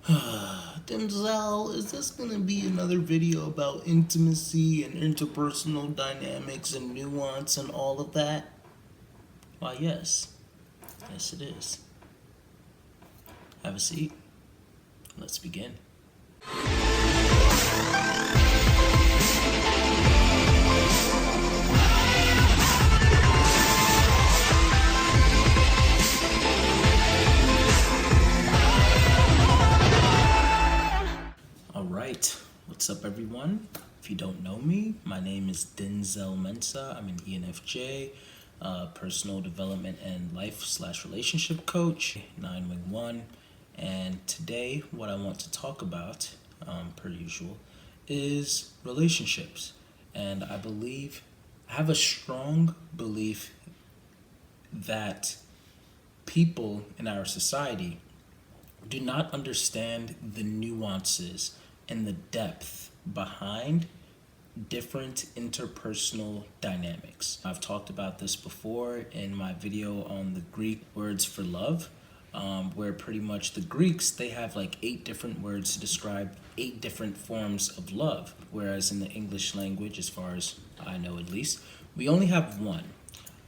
Denzel, is this going to be another video about intimacy and interpersonal dynamics and nuance and all of that? Why, yes. Yes, it is. Have a seat. Let's begin. Alright, what's up everyone? If you don't know me, my name is Denzel Mensa. I'm an ENFJ, personal development and life/relationship coach, 911. And today, what I want to talk about, per usual, is relationships. And I have a strong belief that people in our society do not understand the nuances and the depth behind different interpersonal dynamics. I've talked about this before in my video on the Greek words for love, where pretty much the Greeks, they have like 8 different words to describe 8 different forms of love, whereas in the English language, as far as I know at least, we only have one.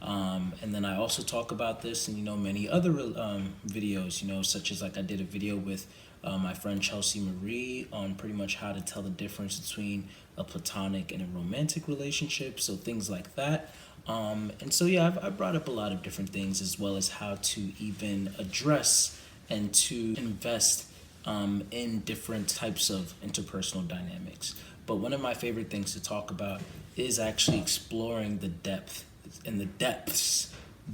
And then I also talk about this in, many other videos, such as like I did a video with my friend Chelsea Marie on pretty much how to tell the difference between a platonic and a romantic relationship, so things like that. And so, yeah, I've brought up a lot of different things, as well as how to even address and to invest in different types of interpersonal dynamics. But one of my favorite things to talk about is actually exploring the depths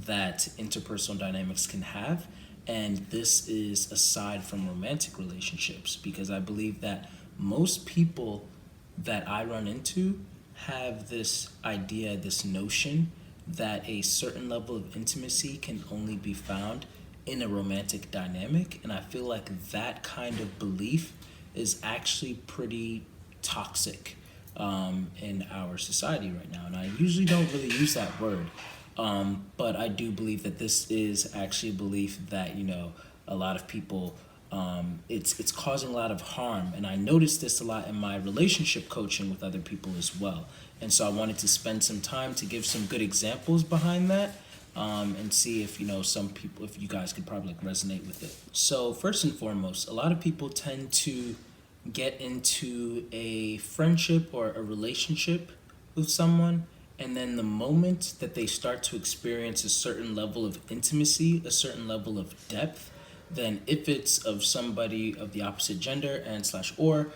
that interpersonal dynamics can have. And this is aside from romantic relationships, because I believe that most people that I run into have this idea, this notion that a certain level of intimacy can only be found in a romantic dynamic. And I feel like that kind of belief is actually pretty toxic in our society right now. And I usually don't really use that word. But I do believe that this is actually a belief that, a lot of people, it's causing a lot of harm. And I noticed this a lot in my relationship coaching with other people as well. And so I wanted to spend some time to give some good examples behind that, and see if, if you guys could probably resonate with it. So first and foremost, a lot of people tend to get into a friendship or a relationship with someone, and then the moment that they start to experience a certain level of intimacy, a certain level of depth, then if it's of somebody of the opposite gender or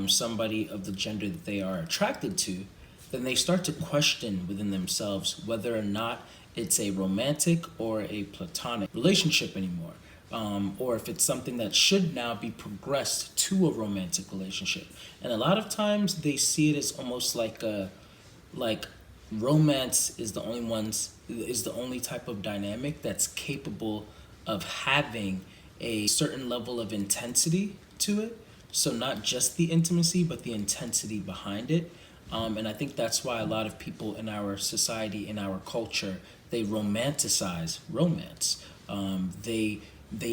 somebody of the gender that they are attracted to, then they start to question within themselves whether or not it's a romantic or a platonic relationship anymore. Or if it's something that should now be progressed to a romantic relationship. And a lot of times they see it as almost like romance is the only type of dynamic that's capable of having a certain level of intensity to it. So not just the intimacy, but the intensity behind it. And I think that's why a lot of people in our society, in our culture, they romanticize romance. They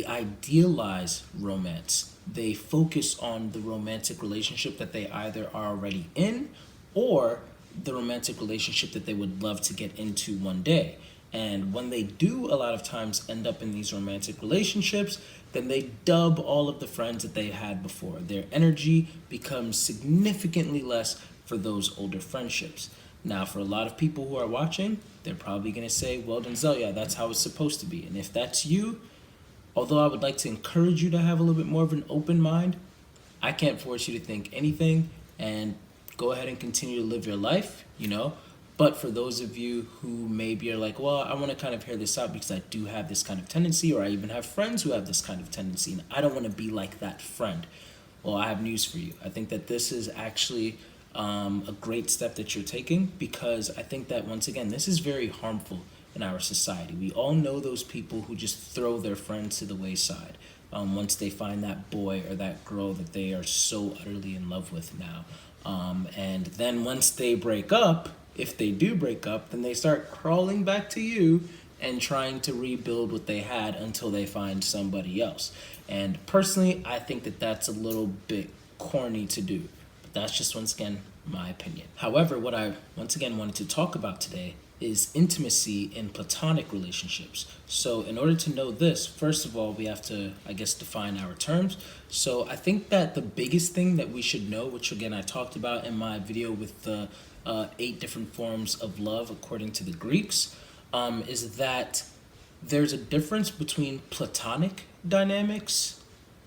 idealize romance. They focus on the romantic relationship that they either are already in, or the romantic relationship that they would love to get into one day. And when they do a lot of times end up in these romantic relationships, then they dub all of the friends that they had before. Their energy becomes significantly less for those older friendships. Now, for a lot of people who are watching, they're probably going to say, well, Denzel, yeah, that's how it's supposed to be. And if that's you, although I would like to encourage you to have a little bit more of an open mind, I can't force you to think anything, and go ahead and continue to live your life, But for those of you who maybe are like, well, I want to kind of hear this out because I do have this kind of tendency, or I even have friends who have this kind of tendency, and I don't want to be like that friend. Well, I have news for you. I think that this is actually a great step that you're taking, because I think that, once again, this is very harmful in our society. We all know those people who just throw their friends to the wayside once they find that boy or that girl that they are so utterly in love with now. And then once they break up, if they do break up, then they start crawling back to you and trying to rebuild what they had until they find somebody else. And personally, I think that that's a little bit corny to do. But that's just, once again, my opinion. However, what I once again wanted to talk about today is intimacy in platonic relationships. So in order to know this, first of all, we have to, I guess, define our terms. So I think that the biggest thing that we should know, which again I talked about in my video with the 8 different forms of love according to the Greeks, is that there's a difference between platonic dynamics,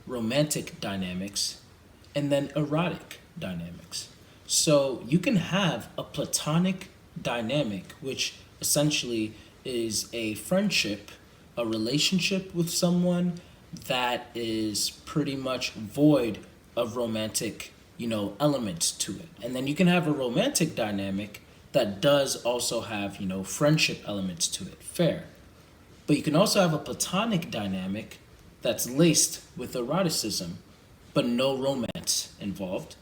romantic dynamics, and then erotic dynamics. So you can have a platonic dynamic, which essentially is a friendship, a relationship with someone that is pretty much void of romantic, elements to it. And then you can have a romantic dynamic that does also have, friendship elements to it. Fair. But you can also have a platonic dynamic that's laced with eroticism, but no romance involved.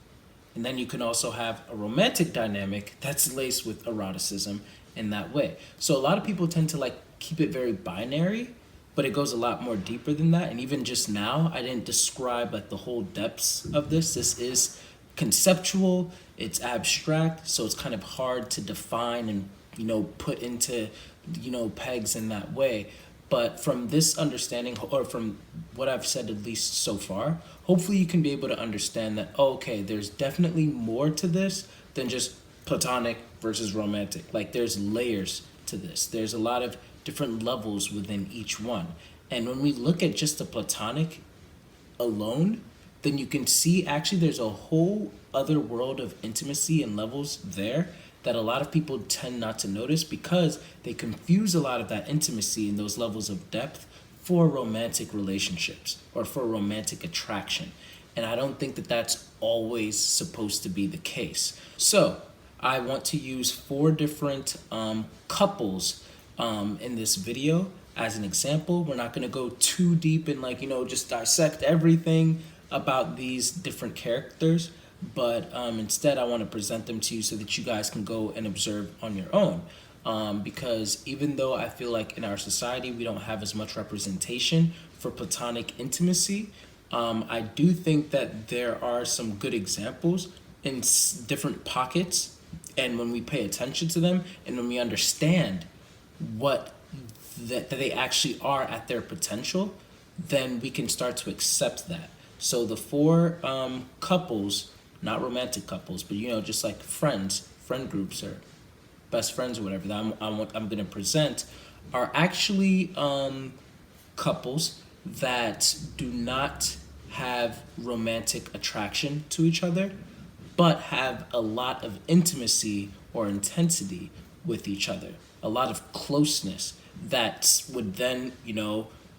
And then you can also have a romantic dynamic that's laced with eroticism in that way. So a lot of people tend to keep it very binary, but it goes a lot more deeper than that. And even just now, I didn't describe the whole depths of this. This is conceptual, it's abstract, so it's kind of hard to define and put into pegs in that way. But from this understanding, or from what I've said at least so far, hopefully you can be able to understand that, okay, there's definitely more to this than just platonic versus romantic. There's layers to this. There's a lot of different levels within each one. And when we look at just the platonic alone, then you can see actually there's a whole other world of intimacy and levels there that a lot of people tend not to notice because they confuse a lot of that intimacy and those levels of depth for romantic relationships or for romantic attraction. And I don't think that that's always supposed to be the case. So I want to use 4 different couples in this video as an example. We're not going to go too deep and just dissect everything about these different characters, but instead I want to present them to you so that you guys can go and observe on your own. Because even though I feel like in our society we don't have as much representation for platonic intimacy, I do think that there are some good examples in different pockets, and when we pay attention to them and when we understand what that they actually are at their potential, then we can start to accept that. So the 4 couples, not romantic couples, but just friend groups or best friends or whatever that I'm going to present are actually couples that do not have romantic attraction to each other, but have a lot of intimacy or intensity with each other, a lot of closeness that would then,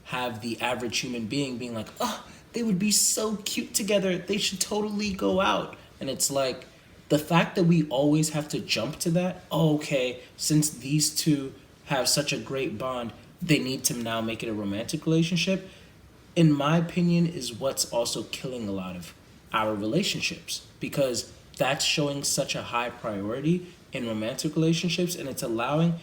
have the average human being like, oh, they would be so cute together. They should totally go out. And it's like the fact that we always have to jump to that. Oh, okay, since these two have such a great bond, they need to now make it a romantic relationship, in my opinion, is what's also killing a lot of our relationships, because that's showing such a high priority in romantic relationships, and it's allowing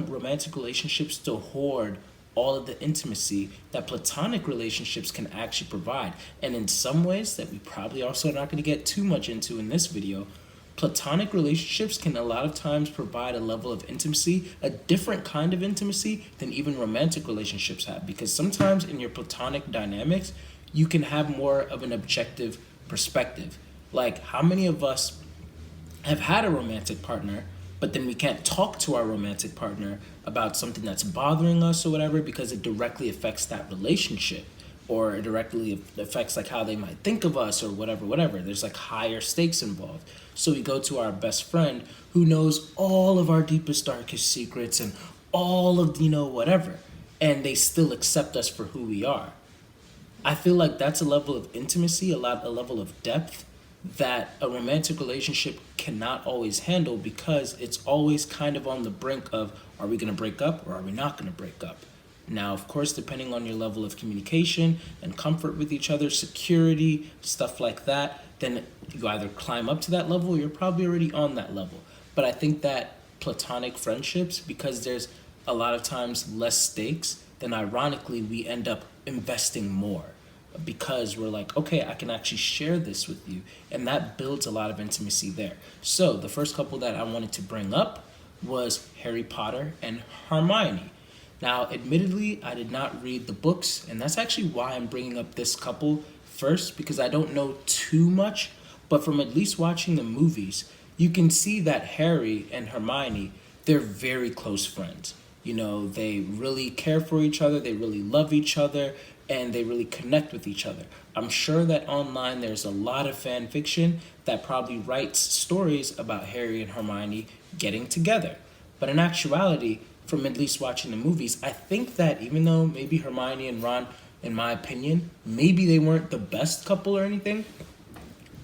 romantic relationships to hoard all of the intimacy that platonic relationships can actually provide. And in some ways that we probably also are not going to get too much into in this video, platonic relationships can a lot of times provide a level of intimacy, a different kind of intimacy than even romantic relationships have. Because sometimes in your platonic dynamics, you can have more of an objective perspective. Like, how many of us have had a romantic partner, but then we can't talk to our romantic partner about something that's bothering us or whatever because it directly affects that relationship, or it directly affects how they might think of us or whatever. There's higher stakes involved. So we go to our best friend who knows all of our deepest, darkest secrets and all of, whatever, and they still accept us for who we are. I feel like that's a level of intimacy, a level of depth that a romantic relationship cannot always handle, because it's always kind of on the brink of, are we going to break up or are we not going to break up? Now, of course, depending on your level of communication and comfort with each other, security, stuff like that, then you either climb up to that level or you're probably already on that level. But I think that platonic friendships, because there's a lot of times less stakes, then ironically we end up investing more because we're like, okay, I can actually share this with you. And that builds a lot of intimacy there. So the first couple that I wanted to bring up was Harry Potter and Hermione. Now, admittedly, I did not read the books, and that's actually why I'm bringing up this couple first, because I don't know too much. But from at least watching the movies, you can see that Harry and Hermione, they're very close friends. You know, they really care for each other, they really love each other, and they really connect with each other. I'm sure that online there's a lot of fan fiction that probably writes stories about Harry and Hermione getting together. But in actuality, from at least watching the movies, I think that even though maybe Hermione and Ron, in my opinion, maybe they weren't the best couple or anything,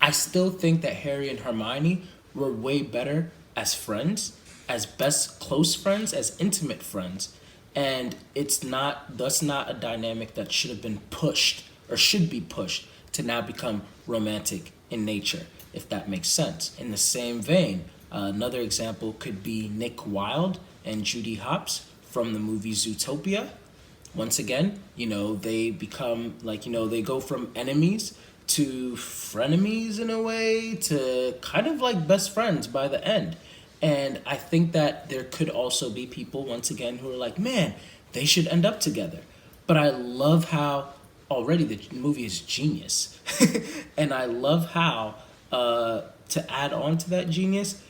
I still think that Harry and Hermione were way better as friends, as best close friends, as intimate friends. And it's not thus not a dynamic that should have been pushed or should be pushed to now become romantic in nature, if that makes sense. In the same vein, another example could be Nick Wilde and Judy Hopps from the movie Zootopia. Once again, you know, they become like, you know, they go from enemies to frenemies in a way to kind of like best friends by the end. And I think that there could also be people, once again, who are like, man, they should end up together. But I love how already the movie is genius. And I love how, to add on to that genius,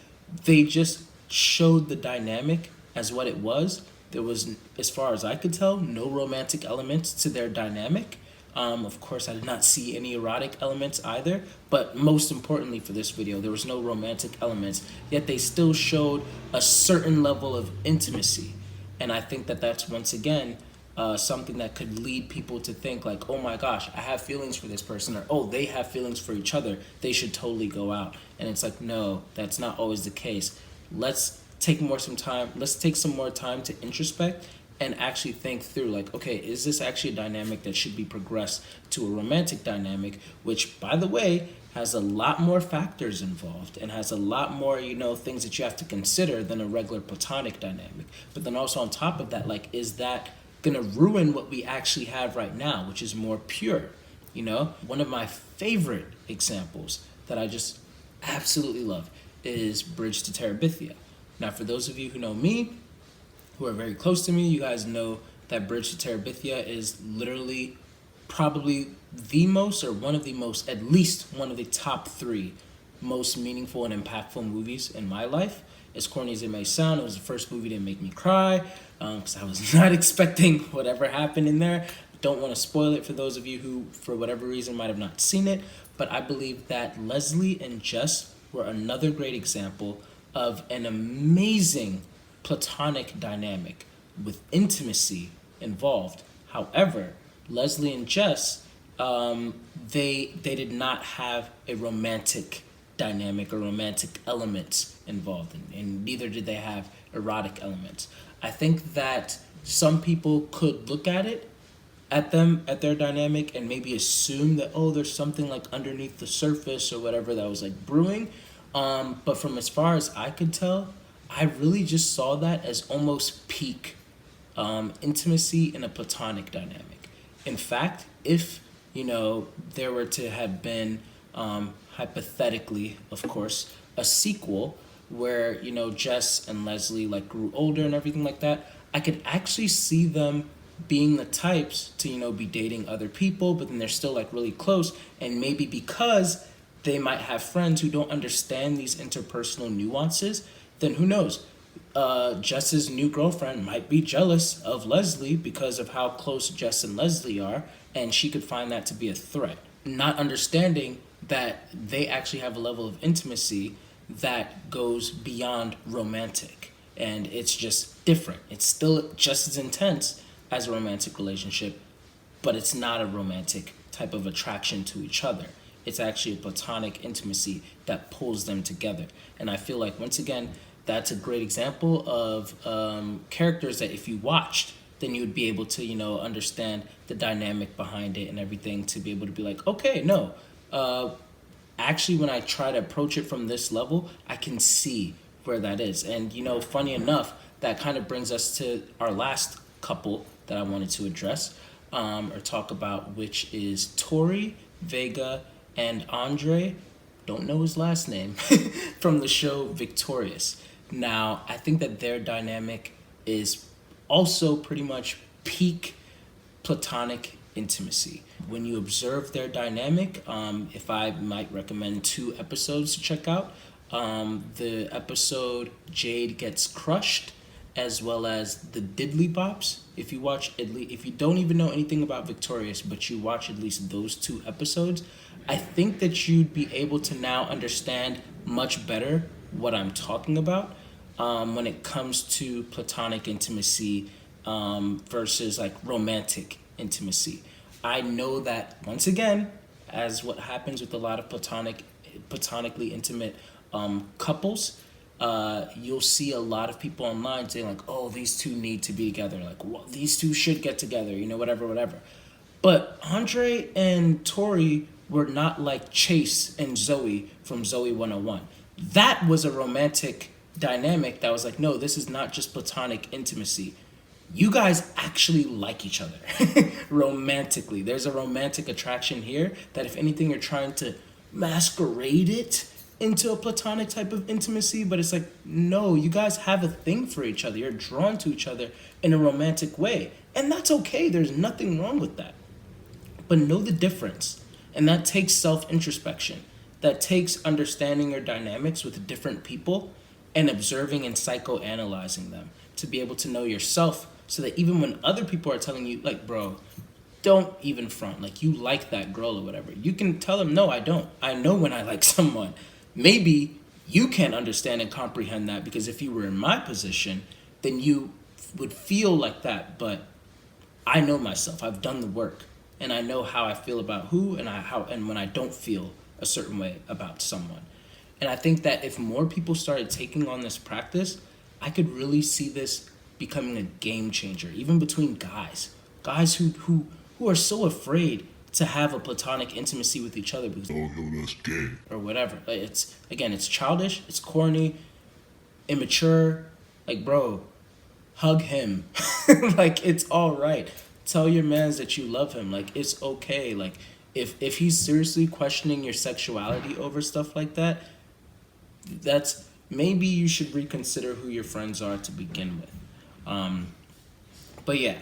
they just showed the dynamic as what it was. There was, as far as I could tell, no romantic elements to their dynamic. Of course, I did not see any erotic elements either, but most importantly for this video, there was no romantic elements, yet they still showed a certain level of intimacy. And I think that that's, once again, something that could lead people to think like, oh my gosh, I have feelings for this person, or oh, they have feelings for each other, they should totally go out. And it's like, no, that's not always the case. Let's take some more time to introspect and actually think through like, okay, is this actually a dynamic that should be progressed to a romantic dynamic, which, by the way, has a lot more factors involved and has a lot more, you know, things that you have to consider than a regular platonic dynamic. But then also on top of that, like, is that gonna ruin what we actually have right now, which is more pure? You know, one of my favorite examples that I just absolutely love is Bridge to Terabithia. Now, for those of you who know me, who are very close to me, you guys know that Bridge to Terabithia is literally probably the most, or one of the most, at least one of the top 3 most meaningful and impactful movies in my life. As corny as it may sound, it was the first movie to make me cry, because I was not expecting whatever happened in there. Don't want to spoil it for those of you who, for whatever reason, might have not seen it, but I believe that Leslie and Jess were another great example of an amazing platonic dynamic with intimacy involved. However, Leslie and Jess, they did not have a romantic dynamic or romantic elements involved, and neither did they have erotic elements. I think that some people could look at it, at their dynamic, and maybe assume that, oh, there's something like underneath the surface or whatever that was like brewing. But from as far as I could tell, I really just saw that as almost peak intimacy in a platonic dynamic. In fact, if, you know, there were to have been, hypothetically, of course, a sequel where, you know, Jess and Leslie like grew older and everything like that, I could actually see them being the types to, you know, be dating other people, but then they're still like really close, and maybe because they might have friends who don't understand these interpersonal nuances, then who knows? Jess's new girlfriend might be jealous of Leslie because of how close Jess and Leslie are, and she could find that to be a threat. Not understanding that they actually have a level of intimacy that goes beyond romantic, and it's just different. It's still just as intense as a romantic relationship, but it's not a romantic type of attraction to each other. It's actually a platonic intimacy that pulls them together. And I feel like, once again, that's a great example of characters that if you watched, then you would be able to, you know, understand the dynamic behind it and everything, to be able to be like, okay, no, actually, when I try to approach it from this level, I can see where that is. And, you know, funny enough, that kind of brings us to our last couple that I wanted to address or talk about, which is Tori Vega and Andre, don't know his last name, from the show Victorious. Now, I think that their dynamic is also pretty much peak Platonic intimacy. When you observe their dynamic, if I might recommend 2 episodes to check out, the episode Jade Gets Crushed, as well as the Diddly Bops. If you don't even know anything about Victorious, but you watch at least those 2 episodes, I think that you'd be able to now understand much better what I'm talking about when it comes to platonic intimacy versus like romantic intimacy. I know that once again, as what happens with a lot of platonically intimate couples, you'll see a lot of people online saying like, "Oh, these two need to be together. Like, well, these two should get together." Whatever. But Andre and Tori were not like Chase and Zoe from Zoe 101. That was a romantic dynamic that was like, no, this is not just platonic intimacy. You guys actually like each other romantically. There's a romantic attraction here that, if anything, you're trying to masquerade it into a platonic type of intimacy, but it's like, no, you guys have a thing for each other. You're drawn to each other in a romantic way. And that's okay. There's nothing wrong with that. But know the difference. And that takes self-introspection. That takes understanding your dynamics with different people and observing and psychoanalyzing them to be able to know yourself, so that even when other people are telling you, like, bro, don't even front, like, you like that girl or whatever, you can tell them, no, I don't. I know when I like someone. Maybe you can't understand and comprehend that, because if you were in my position, then you would feel like that. But I know myself. I've done the work, and I know how I feel about who and when I don't feel a certain way about someone. And I think that if more people started taking on this practice, I could really see this becoming a game changer, even between guys who are so afraid to have a platonic intimacy with each other because, oh, no, that's gay, or whatever. Like, it's childish, it's corny, immature. Like, bro, hug him. Like, it's all right. Tell your mans that you love him. Like, it's okay. Like, if he's seriously questioning your sexuality over stuff like that, that's maybe you should reconsider who your friends are to begin with. But yeah,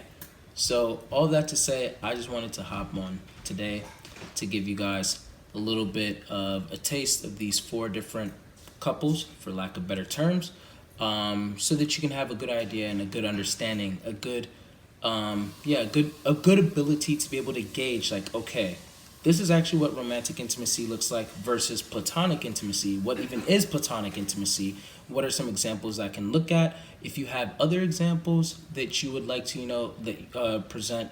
so all that to say, I just wanted to hop on today to give you guys a little bit of a taste of these 4 different couples, for lack of better terms, so that you can have a good idea and a good understanding, a good ability to be able to gauge, like, okay, this is actually what romantic intimacy looks like versus platonic intimacy. What even is platonic intimacy? What are some examples I can look at? If you have other examples that you would like to, present,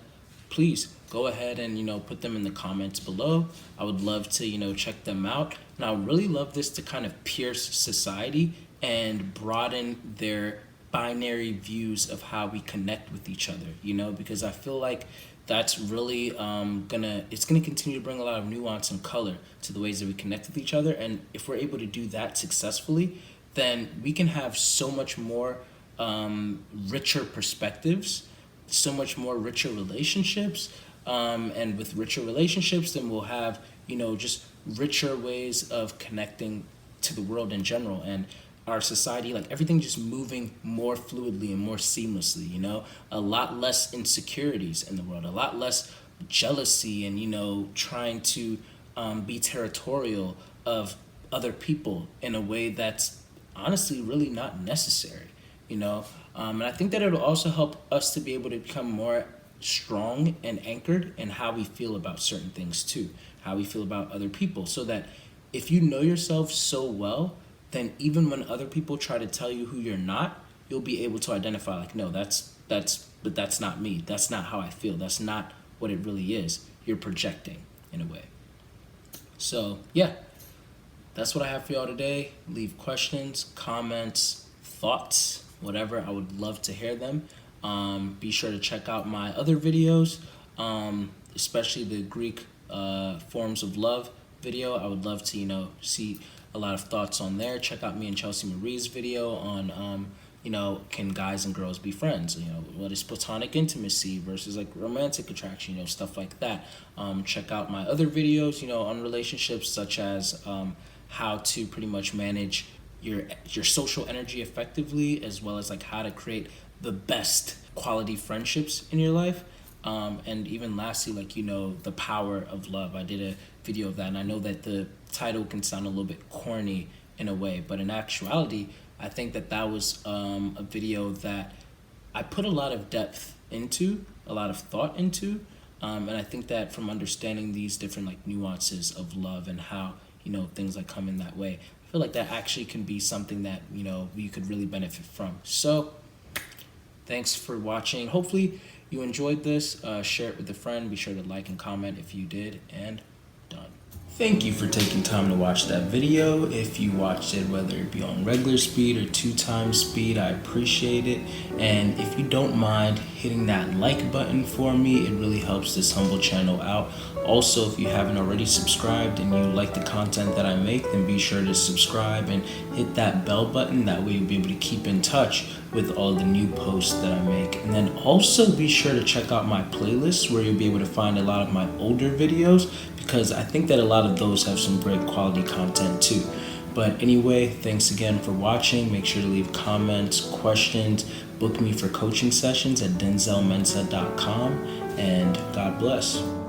please go ahead and, put them in the comments below. I would love to, check them out. And I would really love this to kind of pierce society and broaden their binary views of how we connect with each other, because I feel like that's really gonna continue to bring a lot of nuance and color to the ways that we connect with each other. And if we're able to do that successfully, then we can have so much more richer perspectives, so much more richer relationships, and with richer relationships, then we'll have just richer ways of connecting to the world in general, and our society, like everything just moving more fluidly and more seamlessly, a lot less insecurities in the world, a lot less jealousy and, trying to be territorial of other people in a way that's honestly really not necessary, and I think that it'll also help us to be able to become more strong and anchored in how we feel about certain things too, how we feel about other people, so that if you know yourself so well, then even when other people try to tell you who you're not, you'll be able to identify, like, no, but that's not me. That's not how I feel. That's not what it really is. You're projecting in a way. So yeah, that's what I have for y'all today. Leave questions, comments, thoughts, whatever. I would love to hear them. Be sure to check out my other videos, especially the Greek forms of love video. I would love to, see a lot of thoughts on there. Check out me and Chelsea Marie's video on can guys and girls be friends? What is platonic intimacy versus like romantic attraction? Stuff like that. Check out my other videos, on relationships, such as how to pretty much manage your social energy effectively, as well as like how to create the best quality friendships in your life. And even lastly, like, the power of love. I did a video of that, and I know that the title can sound a little bit corny in a way, but in actuality, I think that was a video that I put a lot of depth into, a lot of thought into, and I think that from understanding these different like nuances of love and how things like come in that way, I feel like that actually can be something that you could really benefit from. So thanks for watching. Hopefully you enjoyed this. Share it with a friend. Be sure to like and comment if you did, and done. Thank you for taking time to watch that video. If you watched it, whether it be on regular speed or 2x speed, I appreciate it. And if you don't mind hitting that like button for me, it really helps this humble channel out. Also, if you haven't already subscribed and you like the content that I make, then be sure to subscribe and hit that bell button. That way you'll be able to keep in touch with all the new posts that I make. And then also be sure to check out my playlist, where you'll be able to find a lot of my older videos, because I think that a lot of those have some great quality content too. But anyway, thanks again for watching. Make sure to leave comments, questions, book me for coaching sessions at denzelmensa.com, and God bless.